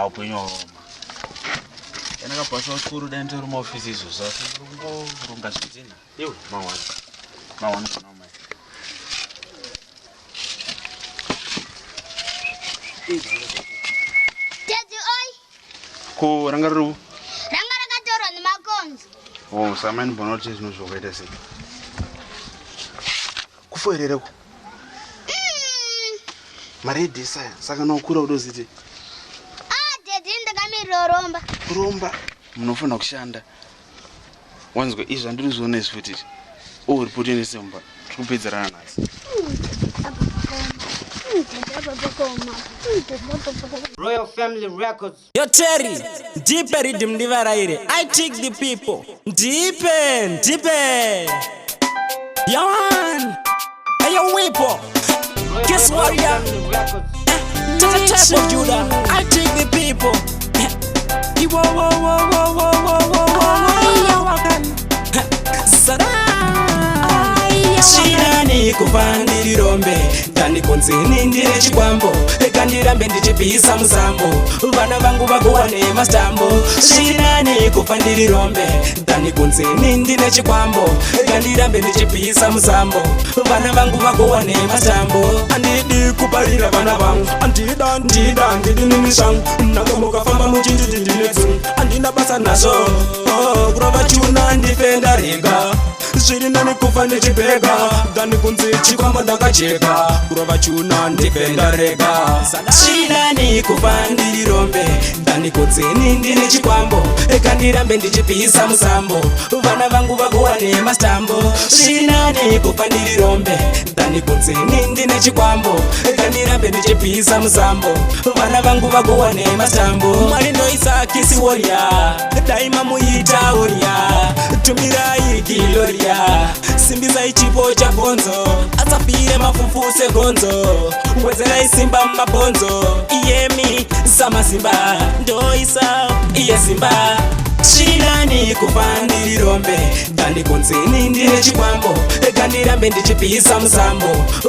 upenyu yanakabva chikuru dai nditori muofisi izvozvo asi runga zvitina iwe mawana kana mai Teddy oi ko ranga rakatorwa nemakonzo samani bonoti zvinozvokaita sei kufoerereko mari yedhesaya saka naukura udoziti Teddy ndakamirira kuromba munofanira kushanda wanzwa izvi handiri kuzoona isi futi ripoti nesemba tiri kupedzerana nhasi Royal Family Records. Yo Terry, Deeper Rhythm Divaraire. I take the people. Deeper. Yo man. Hey yo Weepo. Guess what ya? To the type of Judah. I take the people. Shirani kuvandiri rombe Dani konzini ndire chikwambo Kandirambe ndichipisa muzambo Vana vangu vagowane mastambo Shirani kuvandiri rombe Dani konzini ndire chikwambo Kandirambe ndichipisa muzambo Vana vangu vagowane mastambo Andidi kuparira vana vangu Andida ndidi nimishangu Nakamoka famba muchindidi ndinetsu Andina basa nazo Kurova chuna ndifenda rega Zviri nani kufa nechibhega Dani kunzi chikwambo ndakacheka Kurova chuna ndifenda rega Zviri nani kufa ndiri rombe Dani kunzini ndine chikwambo Kandirambe ndichipisa musambo Vana vangu vagowane mastambo Zviri nani kufa ndiri rombe Dani kunzini ndine chikwambo Kandirambe ndichipisa musambo Vana vangu vagowane mastambo Mwari ndoisa kisi warrior Daima muita warrior Tumirai gloria Simbiza ichipo cha bonzo Asapire mafufuse gonzo Wezerai simba mabonzo Iyemi sama simba Ndoisa iye simba Shirani kufandiri rombe Dani konzini ndine chikwambo Kandirambe ndichipisa musambo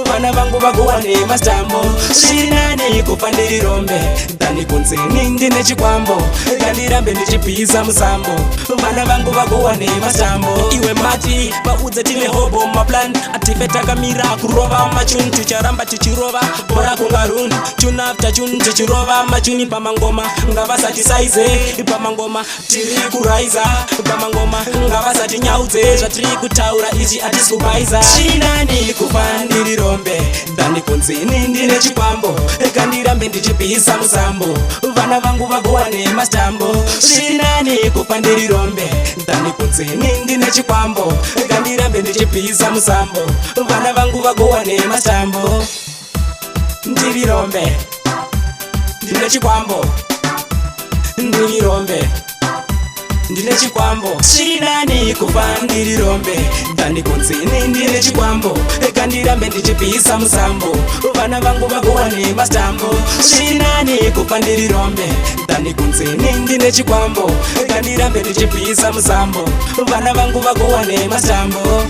Vana vangu vagowane mastambo Shirani kufandiri rombe Dani konzini ndine chikwambo Kandirambe ndichipisa musambo Vana vangu vagowane mastambo Iwe mati vaudze tine hobo maplan Atife takamira kurova machuni Ticharamba tichirova bora kungaruni Chun after chun tichirova machuni Pamangoma ngavasati saize Pamangoma tiri kuraiza Pamangoma ngavasati nyaudze Zvatiri kutaura ichi atisi kubaiza Shirani kufandiri rombe Dani konzini ndine chikwambo Kandirambe ndichipisa musambo Vana vangu vagowane mastambo Shirani kufandiri rombe Dani konzini ndine chikwambo Kandirambe ndichipisa musambo Vana vangu vagowane mastambo Ndiri rombe Ndine chikwambo Ndiri rombe Ndine chikwambo Shirani kufandiri rombe Dani konzini ndine chikwambo Kandirambe ndichipisa musambo Vana vangu vagowane mastambo Shirani kufandiri rombe Dani konzini ndine chikwambo Kandirambe ndichipisa musambo Vana vangu vagowane mastambo